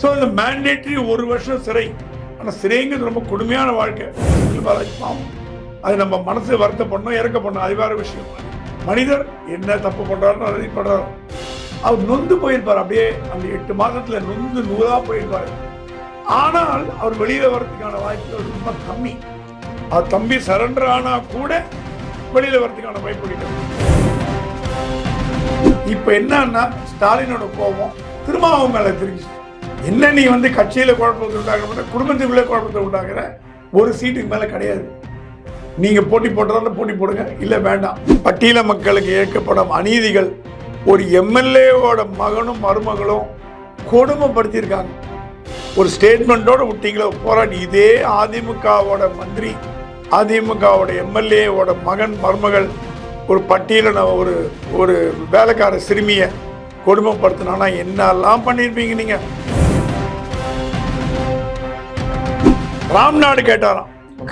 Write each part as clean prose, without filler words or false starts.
So இந்த mandatory 1 வருஷம் சிறை. ஆனால் சிறைங்கிறது ரொம்ப கொடுமையான வாழ்க்கை. பாவம், அது நம்ம மனசு வருத்தப்படணும், இறக்கப்படணும், அது வேற விஷயம். மனிதர் என்ன தப்பு பண்றாருன்னு அதை பண்றாரு. அவர் நொந்து போயிருப்பார், அப்படியே அந்த 8 மாதத்துல நொந்து நூறா போயிருப்பாரு. ஆனால் அவர் வெளியில வர்றதுக்கான வாய்ப்புகள் ரொம்ப கம்மி. அவர் தம்பி சரண்டர் ஆனா கூட வெளியில வர்றதுக்கான வாய்ப்பு. இப்ப என்னன்னா ஸ்டாலினோட கோபம் திருமாவும் மேல திரும்பி, என்ன நீ வந்து கட்சியில குழப்பத்தை உண்டாக்குற, குடும்பத்துக்குள்ளே குழப்பத்தை உண்டாக்குற, ஒரு சீட்டுக்கு மேல கிடையாது. நீங்க போட்டி போட்டதால போட்டி போடுங்க, இல்ல வேண்டாம். பட்டியல மக்களுக்கு ஏற்கப்படும் அநீதிகள் ஒரு எம்எல்ஏவோட மகனும் மருமகளும் கொடுமைப்படுத்தியிருக்காங்க. ஒரு ஸ்டேட்மெண்டோட விட்டீங்களோ போராடி. இதே அதிமுகவோட மந்திரி, அதிமுகவோட எம்எல்ஏவோட மகன் மருமகள் ஒரு பட்டியல ஒரு ஒரு வேலைக்கார சிறுமிய கொடுமைப்படுத்தினா என்னெல்லாம் பண்ணியிருப்பீங்க நீங்க. ராம்நாடு கேட்டாராம்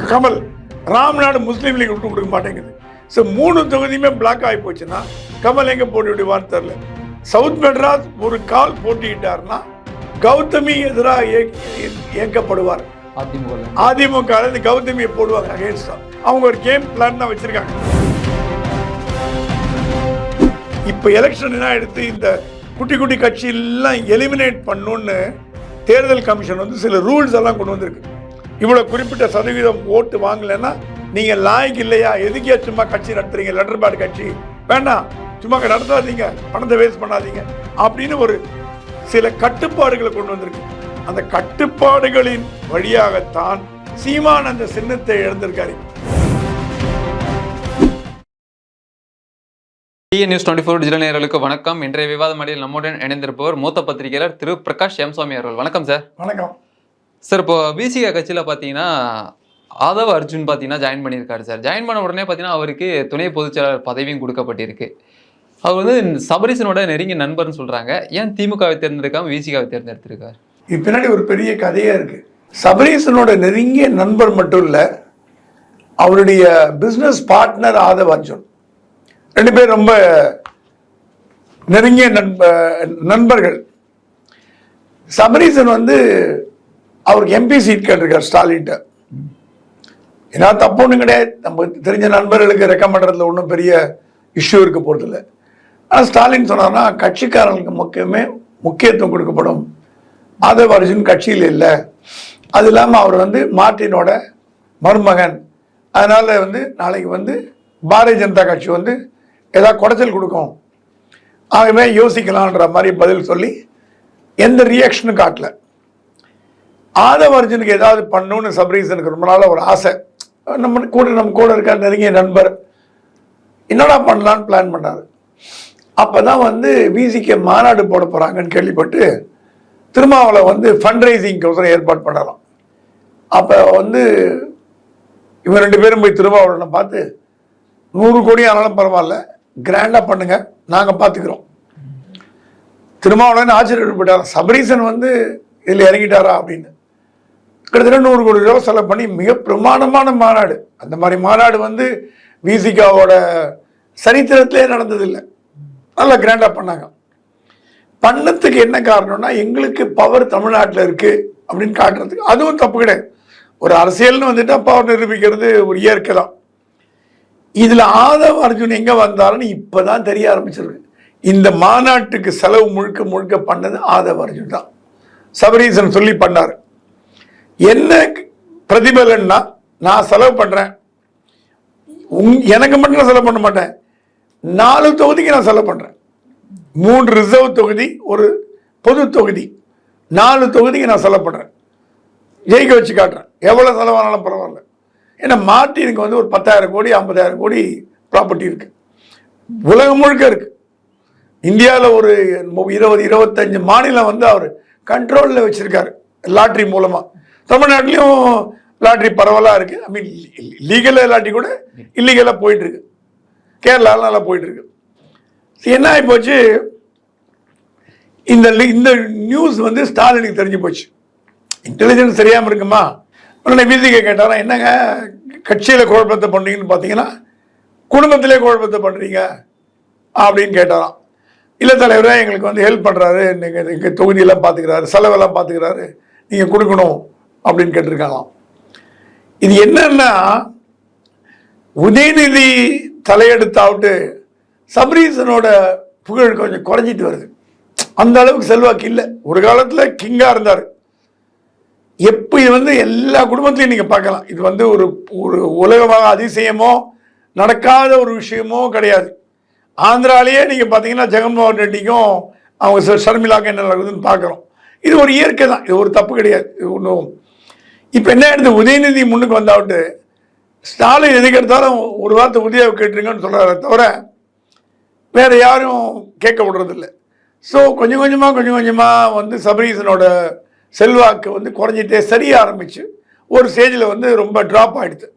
கமல், ராம்நாடு முஸ்லீம் லீக் விட்டு கொடுக்க மாட்டேங்குது. ஸோ 3 தொகுதியுமே பிளாக் ஆகி போச்சுன்னா கமல் எங்க போட்டி விடுவான்னு தெரியல. சவுத் மெட்ராஸ் ஒரு கால் போட்டிட்டாருன்னா கௌதமி எதிராக இயக்கப்படுவார். அதிமுக கௌதமியை போடுவாங்க அகேன்ஸ்டா. அவங்க ஒரு கேம் பிளான் தான் வச்சிருக்காங்க. இப்ப எலெக்ஷன் என்ன எடுத்து இந்த குட்டி குட்டி கட்சி எல்லாம் எலிமினேட் பண்ணணும்னு தேர்தல் கமிஷன் வந்து சில ரூல்ஸ் எல்லாம் கொண்டு வந்திருக்கு. இவ்வளவு குறிப்பிட்ட சதவீதம் ஓட்டு வாங்கலைன்னா நீங்க லாய்க்கு இல்லையா, எதுக்கே சும்மா கட்சி நடத்துறீங்க, லெட்டர் பேட் கட்சி வேண்டாம், சும்மா நடத்தாதீங்க, பணத்தை வேஸ்ட் பண்ணாதீங்க அப்படின்னு ஒரு சில கட்டுப்பாடுகளை கொண்டு வந்திருக்கு. அந்த கட்டுப்பாடுகளின் வழியாகத்தான் சீமான் அந்த சின்னத்தை இழந்திருக்காரு. நியூஸ் 24 டிஜிட்டல் நேயர்களுக்கு வணக்கம். இன்றைய விவாத மடியில் நம்முடன் இணைந்திருப்பவர் மூத்த பத்திரிகையாளர் திரு பிரகாஷ் எம்சாமி அவர்கள். வணக்கம் சார். வணக்கம் சார். இப்போ பிசிக கட்சியில் பார்த்தீங்கன்னா ஆதவ் அர்ஜுன் பார்த்தீங்கன்னா ஜாயின் பண்ணியிருக்காரு சார். ஜாயின் பண்ண உடனே பார்த்தீங்கன்னா அவருக்கு துணை பொதுச்செயலாளர் பதவியும் கொடுக்கப்பட்டிருக்கு. அவர் வந்து சபரீசனோட நெருங்கிய நண்பர்னு சொல்றாங்க. ஏன் திமுகவை தேர்ந்தெடுக்காம விசிகாவை தேர்ந்தெடுத்திருக்காரு? இது பின்னாடி ஒரு பெரிய கதையா இருக்கு. சபரீசனோட நெருங்கிய நண்பர் மட்டும் இல்ல, அவருடைய பிசினஸ் பார்ட்னர் ஆதவ் அர்ஜுன், 2 பேர் ரொம்ப நெருங்கிய நண்பர்கள். சபரீசன் வந்து அவருக்கு எம்பி சீட் கேட்டிருக்கார் ஸ்டாலின்ட்ட. ஏன்னா தப்பு ஒன்றும் கிடையாது, நம்ம தெரிஞ்ச நண்பர்களுக்கு ரெக்கமெண்ட் பண்றதுல ஒன்றும் பெரிய இஷ்யூ இருக்க போறது இல்லை. ஆனால் ஸ்டாலின் சொன்னார்னா கட்சிக்காரர்களுக்கு முக்கியத்துவம் கொடுக்கப்படும். ஆதவ் அர்ஜுன் கட்சியில் இல்லை, அது இல்லாமல் அவர் வந்து மார்ட்டினோட மருமகன், அதனால வந்து நாளைக்கு வந்து பாரதிய ஜனதா கட்சி வந்து ஏதாவது குடைச்சல் கொடுக்கும், ஆகவே யோசிக்கலான்ற மாதிரி பதில் சொல்லி எந்த ரியாக்ஷனும் காட்டல. ஆதவ் அர்ஜுனுக்கு ஏதாவது பண்ணணும்னு சபரீசனுக்கு ரொம்ப நாளாக ஒரு ஆசை. நம்ம கூட இருக்க நெருங்கிய நண்பர் என்னடா பண்ணலான்னு பிளான் பண்ணாரு. அப்போதான் வந்து விசிகே மாநாடு போட போகிறாங்கன்னு கேள்விப்பட்டு திருமாவளை வந்து ஃபண்ட் ரைசிங்க்கு ஏற்பாடு பண்ணலாம். அப்போ வந்து இவங்க 2 பேரும் போய் திருமாவளவனை பார்த்து 100 கோடி ஆனாலும் பரவாயில்ல, கிராண்டாக பண்ணுங்க, நாங்கள் பார்த்துக்கிறோம். திருமாவளவன் ஆச்சரியப்பட்டார், சபரீசன் வந்து இதில் இறங்கிட்டாரா அப்படின்னு. கிட்டத்தட்ட 100 கோடி ரூபா செலவு பண்ணி மிக பிரமாண்டமான மாநாடு. அந்த மாதிரி மாநாடு வந்து விசிகாவோட சரித்திரத்திலே நடந்ததில்லை. நல்லா கிராண்டாக பண்ணாங்க. பண்ணத்துக்கு என்ன காரணம்னா எங்களுக்கு பவர் தமிழ்நாட்டில் இருக்கு அப்படின்னு காட்டுறதுக்கு. அதுவும் தப்பு கிடையாது, ஒரு அரசியல்னு வந்துட்டா பவர் நிரூபிக்கிறது ஒரு இயற்கை தான். இதுல ஆதவ் அர்ஜுன் எங்க வந்தாருன்னு இப்பதான் தெரிய ஆரம்பிச்சிருக்கு. இந்த மாநாட்டுக்கு செலவு முழுக்க முழுக்க பண்ணது ஆதவ் அர்ஜுன் தான். சபரீசன் சொல்லி பண்ணாரு. என்ன பிரதிபலன்னா, நான் செலவு பண்றேன், எனக்கு மட்டும் நான் செலவு பண்ண மாட்டேன், 4 தொகுதிக்கு நான் செலவு பண்றேன். 3 ரிசர்வ் தொகுதி, ஒரு பொது தொகுதி, 4 தொகுதிக்கு நான் செலவு பண்றேன், ஜெயிக்க வச்சு காட்டுறேன், எவ்வளவு செலவானாலும் பரவாயில்ல. ஏன்னா மார்ட்டினுக்கு வந்து ஒரு 10,000 கோடி 50,000 கோடி ப்ராப்பர்ட்டி இருக்கு, உலகம் முழுக்க இருக்கு. இந்தியாவில் ஒரு 20-25 மாநிலம் வந்து அவர் கண்ட்ரோலில் வச்சிருக்காரு லாட்ரி மூலமா. தமிழ்நாட்டிலையும் லாட்ரி பரவலாக இருக்கு. ஐ மீன் லீகலாக லாட்ரி கூட இல்லீகலாக போயிட்டு இருக்கு. கேரளாவில் நல்லா போயிட்டு இருக்கு. என்ன ஆகி போச்சு, இந்த நியூஸ் வந்து ஸ்டாலினுக்கு தெரிஞ்சு போச்சு. இன்டெலிஜென்ஸ் தெரியாமல் இருக்குமா? உடனே விசிகே கேட்டாரா, என்னங்க கட்சியில் குழப்பத்தை பண்ணுறீங்கன்னு பார்த்தீங்கன்னா குடும்பத்திலே குழப்பத்தை பண்ணுறீங்க அப்படின்னு கேட்டாராம். இல்லை தலைவரே எங்களுக்கு வந்து ஹெல்ப் பண்ணுறாரு, நீங்கள் எங்கள் தொகுதியெல்லாம் பார்த்துக்கிறாரு, செலவெல்லாம் பார்த்துக்கிறாரு, நீங்கள் கொடுக்கணும் அப்படின்னு கேட்டிருக்காங்களாம். இது என்னன்னா உதயநிதி தலையெடுத்தாவிட்டு சபரீசனோட புகழ் கொஞ்சம் குறைஞ்சிட்டு வருது. அந்த அளவுக்கு செல்வாக்கு இல்லை. ஒரு காலத்தில் கிங்காக இருந்தார். எப்போ இது வந்து எல்லா குடும்பத்திலையும் நீங்கள் பார்க்கலாம். இது வந்து ஒரு ஒரு உலகமாக அதிசயமோ நடக்காத ஒரு விஷயமோ கிடையாது. ஆந்திராலேயே நீங்கள் பார்த்தீங்கன்னா ஜெகன்மோகன் ரெட்டிக்கும் அவங்க ஷர்மிளாக்கு என்ன நடக்குதுன்னு பார்க்குறோம். இது ஒரு இயற்கை தான், இது ஒரு தப்பு கிடையாது. இது ஒன்றும் இப்போ என்ன எடுத்து உதயநிதி முன்னுக்கு வந்தாவிட்டு ஸ்டாலின் எதுக்கு எடுத்தாலும் ஒரு வார்த்தை உதயாவை கேட்டுருங்கன்னு சொல்கிறார தவிர வேறு யாரும் கேட்க விடுறதில்ல. ஸோ கொஞ்சம் கொஞ்சமாக வந்து சபரீசனோட செல்வாக்கு வந்து குறைஞ்சிட்டே சரிய ஆரம்பிச்சு ஒரு ஸ்டேஜில் வந்து ரொம்ப ட்ராப் ஆகிடுது.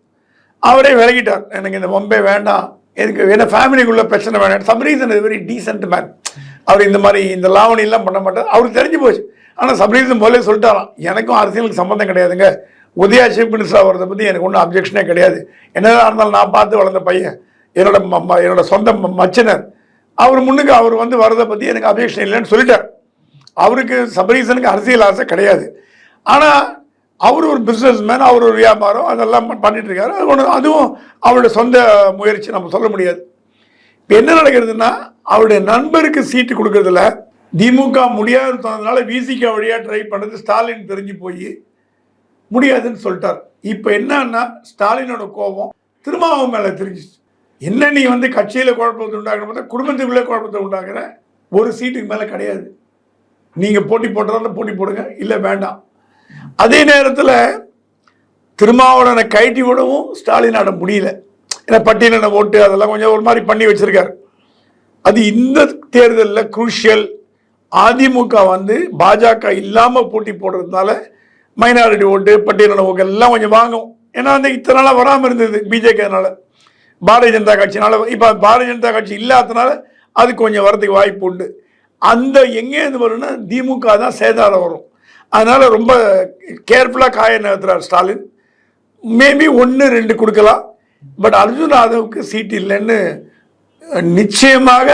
அவரே விலகிட்டார். எனக்கு இந்த மும்பை வேண்டாம், எதுக்கு ஏன்னா ஃபேமிலிக்குள்ளே பிரச்சனை வேண்டாம். Sabareesan is very decent man. அவர் இந்த மாதிரி இந்த லாவணிலாம் பண்ண மாட்டார். அவருக்கு தெரிஞ்சு போச்சு. ஆனால் சபரீசன் முதலே சொல்லிட்டாராம், எனக்கும் அரசியலுக்கு சம்மந்தம் கிடையாதுங்க, உதயா சீஃப் மினிஸ்டர் ஆகிறத பற்றி எனக்கு ஒன்றும் அப்ஜெக்ஷனே கிடையாது. என்னதான் இருந்தாலும் நான் பார்த்து வளர்ந்த பையன், என்னோட சொந்த மச்சினர், அவர் முன்னுக்கு அவர் வந்து வரதை பற்றி எனக்கு அப்ஜெக்ஷன் இல்லைன்னு சொல்லிட்டார். அவருக்கு சபரீசனுக்கு அரசியல் ஆசை கிடையாது. ஆனால் அவர் ஒரு பிஸ்னஸ் மேன், அவர் ஒரு வியாபாரம் அதெல்லாம் பண்ணிட்டு இருக்காரு. அது ஒன்று, அதுவும் அவருடைய சொந்த முயற்சி, நம்ம சொல்ல முடியாது. இப்போ என்ன நடக்கிறதுனா அவருடைய நண்பருக்கு சீட்டு கொடுக்கறதுல திமுக முடியாதுன்னு சொன்னதுனால விசிக வழியாக ட்ரை பண்ணது ஸ்டாலின் தெரிஞ்சு போய் முடியாதுன்னு சொல்லிட்டார். இப்போ என்னன்னா ஸ்டாலினோட கோபம் திருமாவளவன் மேலே தெரிஞ்சிச்சு. என்ன நீ வந்து கட்சியில் குழப்பத்தை உண்டாக்குற பார்த்தா குடும்பத்துக்குள்ளே குழப்பத்தை உண்டாக்குற, ஒரு சீட்டுக்கு மேலே கிடையாது, நீங்கள் போட்டி போட்டுறதா போட்டி போடுங்க, இல்லை வேண்டாம். அதே நேரத்தில் திருமாவளவனை கைட்டி விடவும் ஸ்டாலினாட முடியல. ஏன்னா பட்டியலின ஓட்டு அதெல்லாம் கொஞ்சம் ஒரு மாதிரி பண்ணி வச்சிருக்காரு. அது இந்த தேர்தலில் குரூஷியல். அதிமுக வந்து பாஜக இல்லாமல் போட்டி போடுறதுனால மைனாரிட்டி ஓட்டு பட்டியலின ஓட்டு எல்லாம் கொஞ்சம் வாங்கும். ஏன்னா வந்து இத்தனை நாளாக வராமல் இருந்தது பிஜேபினால, பாரதிய ஜனதா கட்சினால. இப்போ பாரதிய ஜனதா கட்சி இல்லாததுனால அது கொஞ்சம் வரதுக்கு வாய்ப்பு உண்டு. அந்த எங்கேருந்து வரும்னா திமுக தான் சேதாரம் வரும். அதனால் ரொம்ப கேர்ஃபுல்லாக காய நகர்த்துறார் ஸ்டாலின். மேபி 1-2 கொடுக்கலாம். பட் அர்ஜுன் யாதவுக்கு சீட் இல்லைன்னு நிச்சயமாக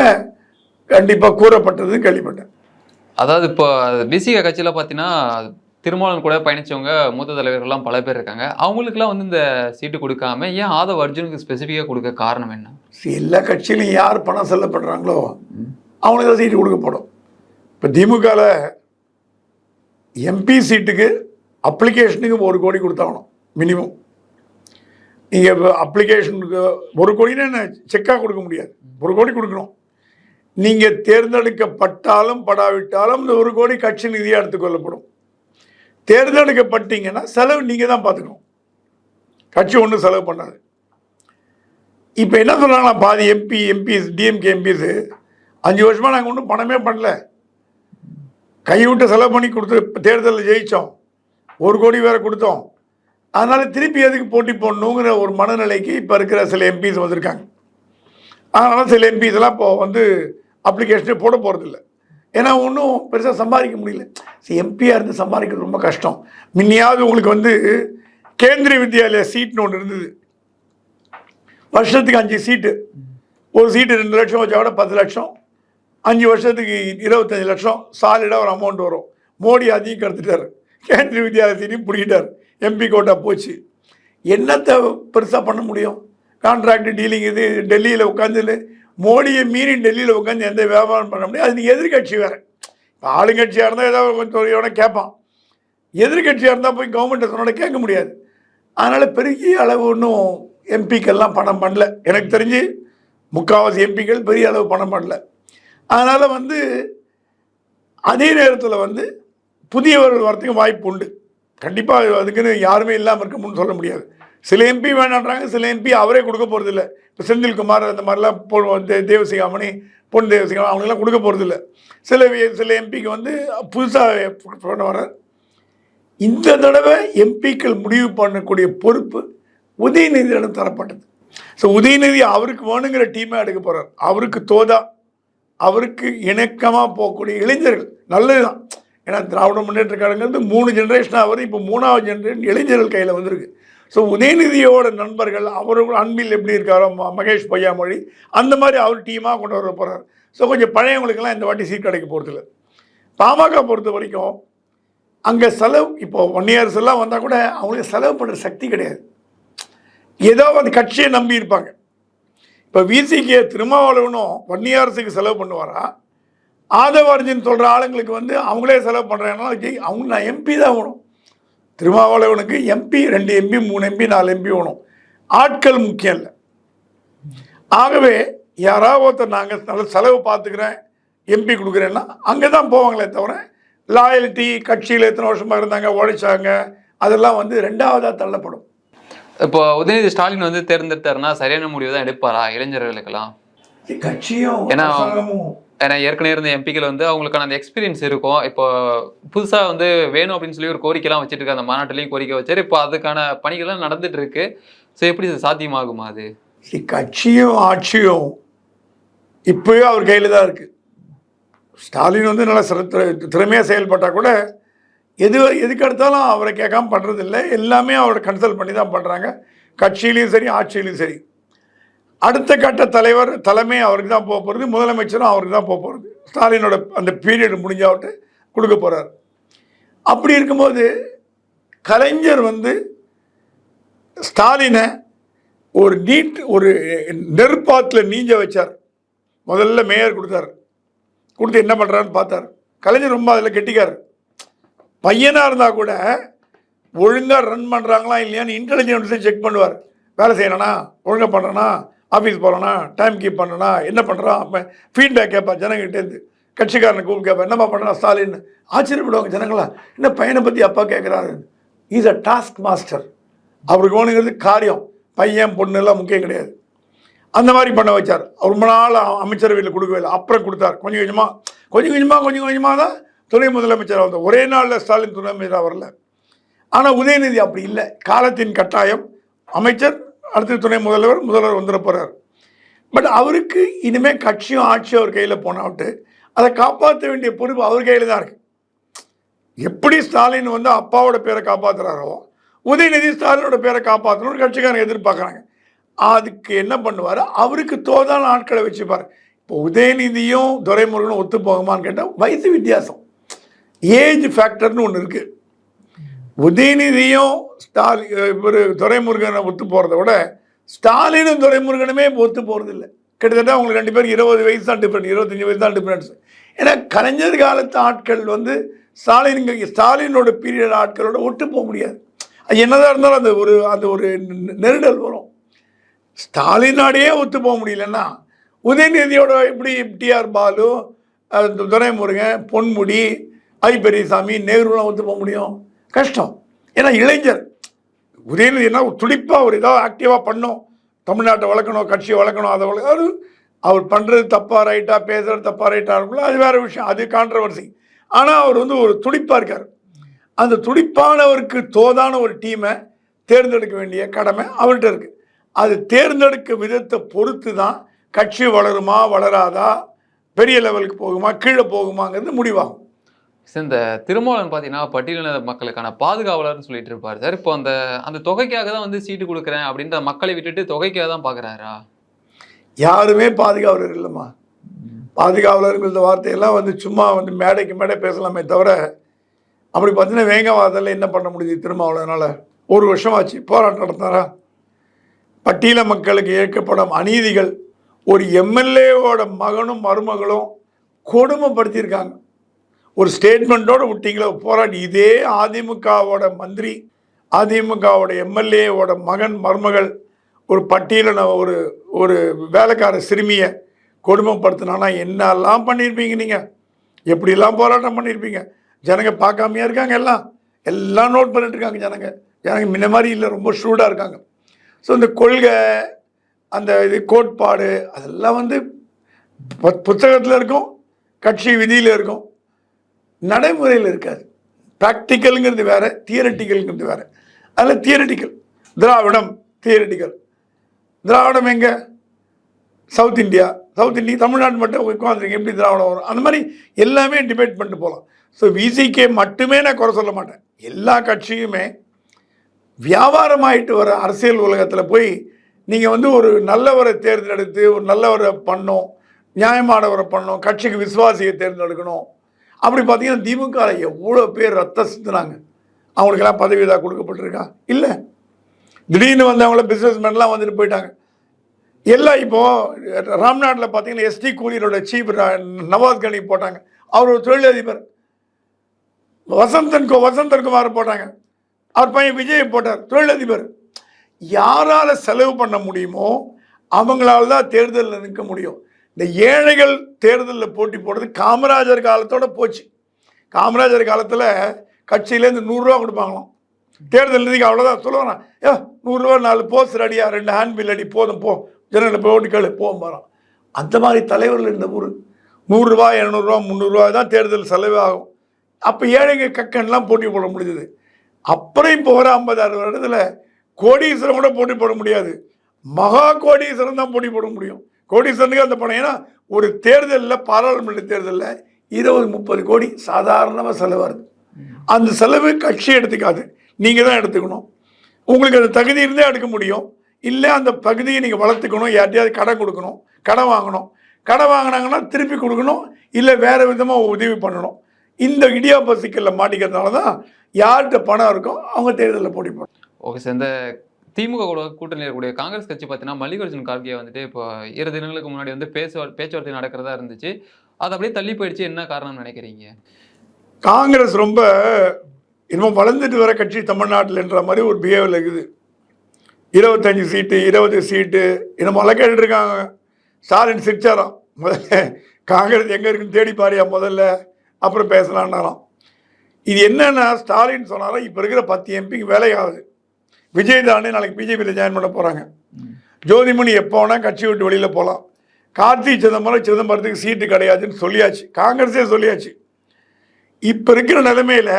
கண்டிப்பாக கூறப்பட்டது கேள்விப்பட்டேன். அதாவது இப்போ பிசிக கட்சியில் பார்த்தீங்கன்னா திருமாவளவன் கூட பயணித்தவங்க மூத்த தலைவர்கள்லாம் பல பேர் இருக்காங்க. அவங்களுக்குலாம் வந்து இந்த சீட்டு கொடுக்காம ஏன் ஆதவ் அர்ஜுனுக்கு ஸ்பெசிஃபிக்காக கொடுக்க காரணம் என்ன? எல்லா கட்சியிலையும் யார் பணம் செல்லப்படுறாங்களோ அவங்களுக்கு தான் சீட்டு கொடுக்கப்படும். இப்போ திமுகவில் எம்பி சீட்டுக்கு அப்ளிகேஷனுக்கு 1 கோடி கொடுத்தாகணும் மினிமம். நீங்கள் இப்போ அப்ளிகேஷனுக்கு 1 கோடின்னு என்ன செக்காக கொடுக்க முடியாது, 1 கோடி கொடுக்கணும். நீங்கள் தேர்ந்தெடுக்கப்பட்டாலும் படாவிட்டாலும் இந்த 1 கோடி கட்சி நிதியாக எடுத்துக்கொள்ளப்படும். தேர்ந்தெடுக்கப்பட்டீங்கன்னா செலவு நீங்கள் தான் பார்த்துக்கணும், கட்சி ஒன்றும் செலவு பண்ணாது. இப்போ என்ன சொல்கிறாங்களா, பாதி எம்பிஸ் டிஎம்கே எம்பிஸு 5 வருஷமாக நாங்கள் ஒன்றும் பணமே பண்ணல, கைவிட்டு செலவு பண்ணி கொடுத்து தேர்தலில் ஜெயித்தோம், 1 கோடி வேறு கொடுத்தோம், அதனால் திருப்பி எதுக்கு போட்டி போடணுங்கிற ஒரு மனநிலைக்கு இப்போ இருக்கிற சில எம்பிஸ் வந்திருக்காங்க. அதனால் சில எம்பிஸ் எல்லாம் இப்போ வந்து அப்ளிகேஷனே போட போகிறதில்ல. ஏன்னா ஒன்றும் பெருசாக சம்பாதிக்க முடியல. எம்பியாக இருந்து சம்பாதிக்கிறது ரொம்ப கஷ்டம். முன்னையாவது உங்களுக்கு வந்து கேந்திரிய வித்யாலயா சீட்னு ஒன்று இருந்தது, வருஷத்துக்கு 5 சீட்டு, ஒரு சீட்டு 2 லட்சம் வச்சா கூட 10 லட்சம், 5 வருஷத்துக்கு 25 லட்சம் சாலிடாக ஒரு அமௌண்ட் வரும். மோடி அதையும் கருத்துட்டார், கேந்திரிய வித்யாலயா சீட்டையும் பிடிக்கிட்டார், எம்பி கோட்டா போச்சு. என்னத்தை பெருசாக பண்ண முடியும்? கான்ட்ராக்ட் டீலிங் இது டெல்லியில் உட்காந்து மோடியை மீறி டெல்லியில் உட்காந்து எந்த வியாபாரம் பண்ண முடியும்? அது எதிர்கட்சி வேறு. இப்போ ஆளுங்கட்சியாக இருந்தால் ஏதாவது கொஞ்சம் கேட்பான், எதிர்கட்சியாக இருந்தால் போய் கவர்மெண்ட்டை சொன்னோட கேட்க முடியாது. அதனால் பெரிய அளவு ஒன்றும் எம்பிக்கெல்லாம் பணம் பண்ணல. எனக்கு தெரிஞ்சு முக்கால்வாசி எம்பிக்கள் பெரிய அளவு பணம் பண்ணல. அதனால் வந்து அதே நேரத்தில் வந்து புதியவர்கள் வரத்துக்கு வாய்ப்பு உண்டு. கண்டிப்பாக அதுக்குன்னு யாருமே இல்லாமல் இருக்கணும்னு சொல்ல முடியாது. சில எம்பி வேணான்றாங்க, சில எம்பி அவரே கொடுக்க போகிறதில்ல. இப்போ செந்தில்குமார் அந்த மாதிரிலாம் தேவசிகாமணி, பொன் தேவசிகாமணி அவங்களாம் கொடுக்க போகிறதில்ல. சில எம்பிக்கு வந்து புதுசாக பண்ண வர. இந்த தடவை எம்பிக்கள் முடிவு பண்ணக்கூடிய பொறுப்பு உதயநிதியிடம் தரப்பட்டது. ஸோ உதயநிதி அவருக்கு வேணுங்கிற டீமாக எடுக்க போகிறார். அவருக்கு தோதா, அவருக்கு இணக்கமாக போகக்கூடிய இளைஞர்கள் நல்லது தான். ஏன்னா திராவிட முன்னேற்ற கழகங்கிறது 3 ஜென்ரேஷனாக வருது. இப்போ 3வது ஜென்ரேஷன் இளைஞர்கள் கையில் வந்திருக்கு. ஸோ உதயநிதியோட நண்பர்கள் அவர்கள் அன்பில் எப்படி இருக்காரோ மகேஷ் பொய்யாமொழி அந்த மாதிரி அவர் டீமாக கொண்டு வர போகிறார். ஸோ கொஞ்சம் பழையவங்களுக்கெல்லாம் இந்த வாட்டி சீட் கிடைக்க போகிறதில்ல. பாமக பொறுத்த வரைக்கும் அங்கே செலவு இப்போ 1 இயர்ஸ் எல்லாம் வந்தால் கூட அவங்களுக்கு செலவு பண்ணுற சக்தி கிடையாது. ஏதோ அந்த கட்சியை நம்பி இருப்பாங்க. இப்போ விசிகே திருமாவளவனும் 1 இயர்ஸுக்கு செலவு பண்ணுவாரா, ஆதவ அர்ஜுன் சொல்கிற ஆளுங்களுக்கு வந்து அவங்களே செலவு பண்ணுறாங்கன்னா அவங்க நான் எம்பி தான் வேணும். திருமாவளவனுக்கு எம்பி 2 எம்பி 3 எம்பி 4 எம்பி வேணும். ஆட்கள் முக்கியம் இல்லை. ஆகவே யாராவது ஒருத்தர் நாங்கள் நல்ல செலவு பார்த்துக்கிறேன் எம்பி கொடுக்குறேன்னா அங்கே தான் போவாங்களே தவிர லாயல்ட்டி கட்சியில் எத்தனை வருஷமாக இருந்தாங்க உழைச்சாங்க அதெல்லாம் வந்து 2வதாக தள்ளப்படும். இப்போ உதயநிதி ஸ்டாலின் வந்து தேர்ந்தெடுத்தாருன்னா சரியான முடிவு தான் எடுப்பாரா இளைஞர்களுக்கெல்லாம்? கட்சியும் ஏன்னா ஏற்கனவே இருந்த எம்பிக்கள் வந்து அவங்களுக்கான அந்த எக்ஸ்பீரியன்ஸ் இருக்கும். இப்போ புதுசாக வந்து வேணும் அப்படின்னு சொல்லி ஒரு கோரிக்கைலாம் வச்சுட்டு இருக்காங்க. அந்த மாநாட்டிலையும் கோரிக்கை வச்சாரு. இப்போ அதுக்கான பணிகள்லாம் நடந்துட்டு இருக்கு. ஸோ எப்படி சாத்தியமாகுமா அது? கட்சியும் ஆட்சியும் இப்போயும் அவர் கையில் தான் இருக்குது. ஸ்டாலின் வந்து நல்லா திறமையாக செயல்பட்டால் கூட எதுக்கு எடுத்தாலும் அவரை கேட்காம பண்ணுறதில்லை. எல்லாமே அவரை கன்சல்ட் பண்ணி தான் பண்ணுறாங்க. கட்சியிலையும் சரி ஆட்சியிலையும் சரி. அடுத்த கட்ட தலைமை அவருக்கு தான் போக போகிறது. முதலமைச்சரும் அவருக்கு தான் போக போகிறது. ஸ்டாலினோட அந்த பீரியட் முடிஞ்சாவிட்டு கொடுக்க போகிறார். அப்படி இருக்கும்போது கலைஞர் வந்து ஸ்டாலினை ஒரு நெருப்பாத்தில் நீஞ்ச வச்சார். முதல்ல மேயர் கொடுத்தார். கொடுத்து என்ன பண்ணுறான்னு பார்த்தார். கலைஞர் ரொம்ப அதில் கெட்டிக்கார். பையனாக இருந்தால் கூட ஒழுங்காக ரன் பண்ணுறாங்களா இல்லையான்னு இன்டெலிஜென்ஸை செக் பண்ணுவார். வேலை செய்யணும்னா ஒழுங்காக பண்ணுறேன்னா, ஆஃபீஸ் போகிறேன்னா, டைம் கீப் பண்ணுறேன்னா, என்ன பண்ணுறான் அப்போ ஃபீட்பேக் கேட்பார் ஜனங்கிட்டேருந்து. கட்சிக்காரனை கூப்பிட்டு கேட்பார் என்னம்மா பண்ணுறான் ஸ்டாலின். ஆச்சரியப்படுவாங்க ஜனங்களா, என்ன பையனை பற்றி அப்பா கேட்குறாரு. Is a task master. அவருக்கு வேணுங்கிறது காரியம், பையன் பொண்ணு எல்லாம் முக்கியம் கிடையாது. அந்த மாதிரி பண்ண வச்சார். ரொம்ப நாள் அமைச்சரவையில் கொடுக்கவே இல்லை. அப்புறம் கொடுத்தார். கொஞ்சம் கொஞ்சமாக தான் துணை முதலமைச்சராக வந்தார். ஒரே நாளில் ஸ்டாலின் துணை முதலமைச்சராக வரல. ஆனால் உதயநிதி அப்படி இல்லை. காலத்தின் கட்டாயம் அமைச்சர், அடுத்து துணை முதல்வர் வந்துட போகிறார். பட் அவருக்கு இனிமேல் கட்சியும் ஆட்சியும் அவர் கையில் போனாவிட்டு அதை காப்பாற்ற வேண்டிய பொறுப்பு அவர் கையில் தான் இருக்குது. எப்படி ஸ்டாலின் வந்து அப்பாவோட பேரை காப்பாற்றுறாரோ உதயநிதி ஸ்டாலினோட பேரை காப்பாற்றணும்னு கட்சிக்காரங்க எதிர்பார்க்குறாங்க. அதுக்கு என்ன பண்ணுவார், அவருக்கு தோதான ஆட்களை வச்சுப்பார். இப்போ உதயநிதியும் துரைமுருகனும் ஒத்து போகுமான்னு கேட்டால் வயசு வித்தியாசம், ஏஜ் ஃபேக்டர்னு ஒன்று இருக்குது. உதயநிதியும் இவர் துரைமுருகனை ஒத்து போகிறத விட ஸ்டாலினும் துரைமுருகனுமே ஒத்து போகிறது இல்லை. கிட்டத்தட்ட அவங்களுக்கு 2 பேருக்கு 20 வயசு தான் டிஃப்ரெண்ட், 25 வயசு தான் டிஃப்ரென்ஸ். ஏன்னா கலைஞர் காலத்து ஆட்கள் வந்து ஸ்டாலினோட பீரியட் ஆட்களோட ஒட்டு போக முடியாது. அது என்னதான் இருந்தாலும் அந்த ஒரு நெருடல் வரும். ஸ்டாலினோடையே ஒத்து போக முடியலன்னா உதயநிதியோட எப்படி டிஆர் பாலு, துரைமுருகன், பொன்முடி, பெரியசாமி, நேருலாம் ஒத்து போக முடியும்? கஷ்டம். ஏன்னா இளைஞர் உதயநிதி என்ன துடிப்பாக அவர் ஏதாவது ஆக்டிவாக பண்ணோம், தமிழ்நாட்டை வளர்க்கணும், கட்சியை வளர்க்கணும், அதை வளர்க்கணும். அவர் பண்ணுறது தப்பாக ரைட்டாக, பேசுகிறது தப்பாக ரைட்டாக இருக்குல்ல, அது வேறு விஷயம், அது கான்ட்ரவர்சி. ஆனால் அவர் வந்து ஒரு துடிப்பாக இருக்கார். அந்த துடிப்பானவருக்கு தோதான ஒரு டீமை தேர்ந்தெடுக்க வேண்டிய கடமை அவர்கிட்ட இருக்குது. அது தேர்ந்தெடுக்க விதத்தை பொறுத்து தான் கட்சி வளருமா வளராதா, பெரிய லெவலுக்கு போகுமா கீழே போகுமாங்கிறது முடிவாகும். இந்த திருமாவளவன் பார்த்தீங்கன்னா பட்டியலின மக்களுக்கான பாதுகாவலர்னு சொல்லிட்டு இருப்பார் சார். இப்போ அந்த தொகைக்காக தான் வந்து சீட்டு கொடுக்குறேன் அப்படின்ற மக்களை விட்டுட்டு தொகைக்காக தான் பார்க்குறாரா? யாருமே பாதுகாவலர் இல்லைம்மா. பாதுகாவலருங்கிற வார்த்தையெல்லாம் வந்து சும்மா வந்து மேடைக்கு மேடை பேசலாமே தவிர, அப்படி பார்த்தீங்கன்னா வேங்கவாதத்தில் என்ன பண்ண முடியுது திருமாவளவனால்? 1 வருஷம் ஆச்சு போராட்டம் நடத்தாரா? பட்டியல மக்களுக்கு இழைக்கப்படும் அநீதிகள் ஒரு எம்எல்ஏவோட மகனும் மருமகளும் கொடுமைப்படுத்தியிருக்காங்க. ஒரு ஸ்டேட்மெண்ட்டோடு விட்டீங்களா போராடி? இதே அதிமுகவோட மந்திரி, அதிமுகவோட எம்எல்ஏவோட மகன் மருமகள் ஒரு பட்டியலின ஒரு வேலைக்கார சிறுமியை கொடுமைப்படுத்தினானா என்னெல்லாம் பண்ணியிருப்பீங்க நீங்கள்? எப்படிலாம் போராட்டம் பண்ணியிருப்பீங்க? ஜனங்க பார்க்காமையா இருக்காங்க? எல்லாம் நோட் பண்ணிட்டு இருக்காங்க. ஜனங்க முன்ன மாதிரி இல்லை, ரொம்ப ஷூடாக இருக்காங்க. ஸோ இந்த கொள்கை, அந்த கோட்பாடு அதெல்லாம் வந்து புத்தகத்தில் இருக்கும், கட்சி விதியில் இருக்கும், நடைமுறையில் இருக்காது. ப்ராக்டிக்கலுங்கிறது வேறு, தியரட்டிக்கலுங்கிறது வேறு. அதில் தியரட்டிக்கல் திராவிடம், தியரட்டிக்கல் திராவிடம் எங்கே? சவுத் இந்தியா தமிழ்நாடு மட்டும் உட்காந்துருங்க, எப்படி திராவிடம் வரும்? அந்த மாதிரி எல்லாமே டிபேட் பண்ணிட்டு போகலாம். ஸோ விசிகே மட்டுமே நான் குறை சொல்ல மாட்டேன். எல்லா கட்சியுமே வியாபாரமாயிட்டு வர அரசியல் உலகத்தில் போய் நீங்கள் வந்து ஒரு நல்லவரை தேர்ந்தெடுத்து ஒரு நல்லவரை பண்ணோம், நியாயமானவரை பண்ணணும், கட்சிக்கு விசுவாசியை தேர்ந்தெடுக்கணும். அப்படி பார்த்தீங்கன்னா திமுக எவ்வளோ பேர் ரத்த சித்துனாங்க. அவங்களுக்கெல்லாம் பதவி இதாக கொடுக்கப்பட்டிருக்கா? இல்லை. திடீர்னு வந்தவங்கள பிஸ்னஸ்மேன்லாம் வந்துட்டு போயிட்டாங்க. எல்லாம் இப்போது ராம்நாட்டில் பார்த்தீங்கன்னா எஸ்டி கூலியரோட சீஃப் நவாஸ் கனி போட்டாங்க. அவர் ஒரு தொழிலதிபர். வசந்தன்குமார் போட்டாங்க. அவர் பையன் விஜய் போட்டார், தொழிலதிபர். யாரால் செலவு பண்ண முடியுமோ அவங்களால தான் தேர்தலில் நிற்க முடியும். இந்த ஏழைகள் தேர்தலில் போட்டி போடுறது காமராஜர் காலத்தோட போச்சு. காமராஜர் காலத்தில் கட்சியிலேருந்து 100 ரூபா கொடுப்பாங்களாம். தேர்தல் நிதிக்கு அவ்வளோதான் சொல்லுவாங்க. 100 ரூபா 4 போஸ்டர் அடியா, 2 ஹேண்ட் பில் அடி, போதும் போ, ஜனலில் போய் ஓட்டு கேளு போகும் போகிறான். அந்த மாதிரி தலைவர்கள் இந்த ஊர் 100 ரூபா 200 ரூபா 300 ரூபா தான் தேர்தல் செலவு ஆகும். அப்போ ஏழைங்க கக்கன்லாம் போட்டி போட முடியுது. அப்புறம் இப்போ வர 50-60 வருடத்தில் கோடீஸ்வரன் கூட போட்டி போட முடியாது. மகா கோடீஸ்வரன் தான் போட்டி போட முடியும். கோடீஸ்வரனுக்கு அந்த பணம். ஏன்னா ஒரு தேர்தலில், பாராளுமன்ற தேர்தலில் 20-30 கோடி சாதாரணமாக செலவாகுது. அந்த செலவு கட்சி எடுத்துக்காது, நீங்கள் தான் எடுத்துக்கணும். உங்களுக்கு அந்த தகுதி இருந்தே எடுக்க முடியும். இல்லை அந்த பகுதியை நீங்கள் வளர்த்துக்கணும், யார்ட்டையாவது கடன் கொடுக்கணும், கடன் வாங்கணும். கடன் வாங்கினாங்கன்னா திருப்பி கொடுக்கணும், இல்லை வேறு விதமாக உதவி பண்ணணும். இந்த இடியாப்ப சிக்கலில் மாட்டிக்கிறதுனால தான் யார்கிட்ட பணம் இருக்கோ அவங்க தேர்தலில் போட்டி போடணும். Okay sir. இந்த திமுக கூட கூட்டணியில் இருக்கக்கூடிய காங்கிரஸ் கட்சி பார்த்தீங்கன்னா மல்லிகார்ஜுன் கார்கே வந்துட்டு இப்போ 2 தினங்களுக்கு முன்னாடி வந்து பேச்சுவார்த்தை நடக்கிறதா இருந்துச்சு. அது அப்படியே தள்ளி போயிடுச்சு. என்ன காரணம்னு நினைக்கிறீங்க? காங்கிரஸ் ரொம்ப இன்னும் வளர்ந்துட்டு வர கட்சி தமிழ்நாட்டில்ன்ற மாதிரி ஒரு பிஹேவியர் இருக்குது. 25 சீட்டு 20 சீட்டு இன்னும் கேட்டுட்டு இருக்காங்க. ஸ்டாலின் சிரிச்சாராம். முதல்ல காங்கிரஸ் எங்கே இருக்குன்னு தேடி பாரியா முதல்ல, அப்புறம் பேசலான்னாராம். இது என்னன்னா, ஸ்டாலின் சொன்னாலும் இப்போ இருக்கிற 10 எம்பிக்கு வேலையாகுது. விஜய் தானே நாளைக்கு பிஜேபியில் ஜாயின் பண்ண போகிறாங்க. ஜோதிமணி எப்போ வேணால் கட்சி விட்டு வெளியில் போகலாம். கார்த்தி சிதம்பரத்துக்கு சீட்டு கிடையாதுன்னு சொல்லியாச்சு, காங்கிரஸே சொல்லியாச்சு. இப்போ இருக்கிற நிலைமையில்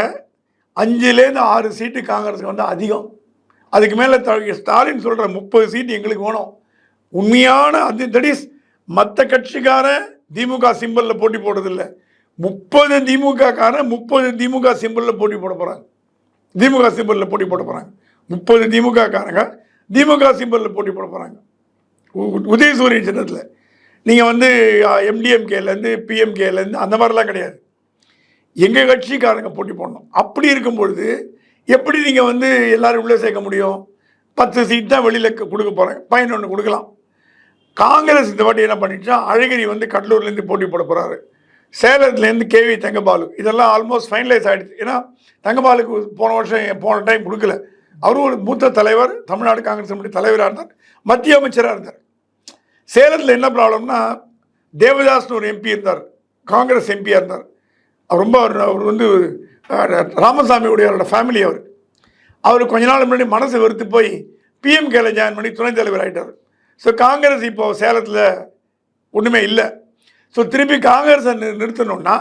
5-6 சீட்டு காங்கிரஸுக்கு வந்து அதிகம். அதுக்கு மேலே ஸ்டாலின் சொல்கிற 30 சீட்டு எங்களுக்கு வேணும். உண்மையான அது தடிஸ் மற்ற கட்சிக்காரன் திமுக சிம்பிளில் போட்டி போடுறதில்லை. 30 திமுகக்காரன் 30 திமுக சிம்பிளில் போட்டி போட போகிறாங்க. திமுக சிம்பிளில் போட்டி போட போகிறாங்க. 30 திமுகக்காரங்க திமுக சிம்பிளில் போட்டி போட போகிறாங்க. உதயசூரியன் சின்னத்தில். நீங்கள் வந்து எம்டிஎம்கேலேருந்து பிஎம்கேலேருந்து அந்த மாதிரிலாம் கிடையாது. எங்கள் கட்சிக்காரங்க போட்டி போடணும். அப்படி இருக்கும் பொழுது எப்படி நீங்கள் வந்து எல்லோரும் உள்ளே சேர்க்க முடியும்? 10 சீட் தான் வெளியில் கொடுக்க போகிறாங்க, 11 கொடுக்கலாம். காங்கிரஸ் இந்த வாட்டி என்ன பண்ணிடுச்சா, அழகிரி வந்து கடலூர்லேருந்து போட்டி போட போகிறாரு. சேலத்துலேருந்து கேவி தங்கபாலு. இதெல்லாம் ஆல்மோஸ்ட் ஃபைனலைஸ் ஆகிடுச்சு. ஏன்னா தங்கபாலுக்கு போன டைம் கொடுக்கல. அவரும் ஒரு மூத்த தலைவர், தமிழ்நாடு காங்கிரஸ் கமிட்டி தலைவராக இருந்தார், மத்திய அமைச்சராக இருந்தார். சேலத்தில் என்ன ப்ராப்ளம்னா, தேவதாஸ்னு ஒரு எம்பி இருந்தார், காங்கிரஸ் எம்பியாக இருந்தார். அவர் வந்து ராமசாமியுடைய ஃபேமிலி. அவர் கொஞ்ச நாள் முன்னாடி மனசு வெறுத்து போய் பிஎம்கேல ஜாயின் பண்ணி துணைத் தலைவர் ஆகிட்டார். ஸோ காங்கிரஸ் இப்போது சேலத்தில் ஒன்றுமே இல்லை. ஸோ திருப்பி காங்கிரஸை நிறுத்தணும்னா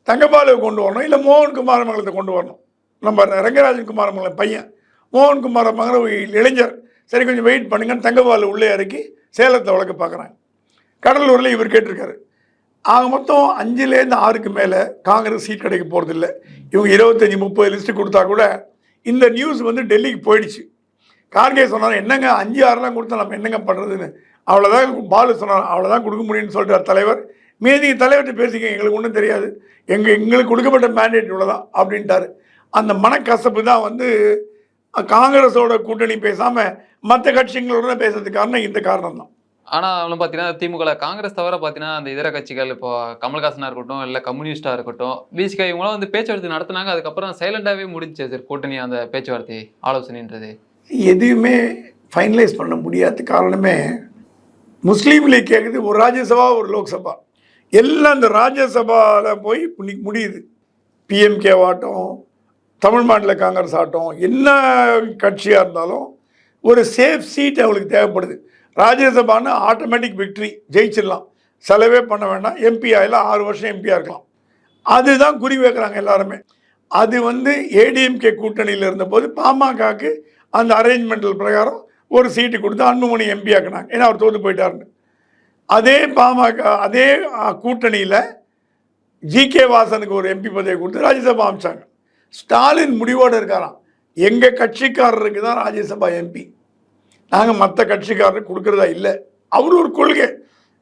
தங்கபாலுவை கொண்டு வரணும், இல்லை மோகன் குமாரமங்கலத்தை கொண்டு வரணும். நம்ம ரங்கராஜன் குமாரமங்கலம் பையன் மோகன் குமாரமங்கலம் இளைஞர். சரி கொஞ்சம் வெயிட் பண்ணுங்கன்னு தங்கபாலு உள்ளே இறக்கி சேலத்தை வளர்க்க பார்க்குறாங்க. கடலூரில் இவர் கேட்டிருக்காரு. ஆக மொத்தம் 5-6க்கு மேலே காங்கிரஸ் சீட் கிடைக்க போகிறதில்ல. இவங்க 25-30 லிஸ்ட்டு கொடுத்தா கூட இந்த நியூஸ் வந்து டெல்லிக்கு போயிடுச்சு. கார்கே சொன்னார், என்னங்க 5-6 கொடுத்தா நம்ம என்னங்க பண்ணுறதுன்னு. அவ்வளோதான் பாலு சொன்னார், அவ்வளோதான் கொடுக்க முடியும்னு சொல்கிறார் தலைவர். மீதி தலைவர்கிட்ட பேசிக்க, எங்களுக்கு ஒன்றும் தெரியாது, எங்களுக்கு கொடுக்கப்பட்ட மேண்டேட் இவ்வளோதான் அப்படின்ட்டார். அந்த மனக்கசப்பு தான் வந்து காங்கிரஸோட கூட்டணி பேசாமல் மற்ற கட்சிகளோட பேசுறதுக்கு காரணம் இந்த காரணம் தான். ஆனால் அவனும் பார்த்தீங்கன்னா திமுக காங்கிரஸ் தவிர பார்த்தீங்கன்னா அந்த இதர கட்சிகள் இப்போ கமல்ஹாசனாக இருக்கட்டும், இல்லை கம்யூனிஸ்டாக இருக்கட்டும், பிசிகா இவங்களாம் வந்து பேச்சுவார்த்தை நடத்தினாங்க. அதுக்கப்புறம் சைலண்டாகவே முடிஞ்சு சார் கூட்டணி அந்த பேச்சுவார்த்தை ஆலோசனைன்றது எதுவுமே ஃபைனலைஸ் பண்ண முடியாத காரணமே முஸ்லீம் லீக் கேட்குது, ஒரு ராஜ்யசபா ஒரு லோக்சபா, எல்லாம் இந்த ராஜ்யசபாவில் போய் முடியுது. பிஎம்கே ஆட்டம், தமிழ் மாநில காங்கிரஸ் ஆட்டம், என்ன கட்சியாக இருந்தாலும் ஒரு சேஃப் சீட் அவங்களுக்கு தேவைப்படுது. ராஜ்யசபான்னு ஆட்டோமேட்டிக் விக்ட்ரி, ஜெயிச்சிடலாம், செலவே பண்ண வேண்டாம், எம்பி ஆகலாம், 6 வருஷம் எம்பியாக இருக்கலாம். அதுதான் குறி வைக்கிறாங்க எல்லாருமே. அது வந்து ஏடிஎம்கே கூட்டணியில் இருந்தபோது பாமகக்கு அந்த அரேஞ்ச்மெண்டல் பிரகாரம் ஒரு சீட்டு கொடுத்து அன்புமணி எம்பி ஆக்கினாங்க, ஏன்னா அவர் தோற்று போயிட்டாருன்னு. அதே பாமக அதே கூட்டணியில் ஜிகே வாசனுக்கு ஒரு எம்பி பதவியை கொடுத்து ராஜ்யசபா அமைச்சாங்க. ஸ்டாலின் முடிவோடு இருக்காராம், எங்கள் கட்சிக்காரருக்கு தான் ராஜ்யசபா எம்பி, நாங்கள் மற்ற கட்சிக்காரருக்கு கொடுக்குறதா இல்லை. அவர் ஒரு கொள்கை,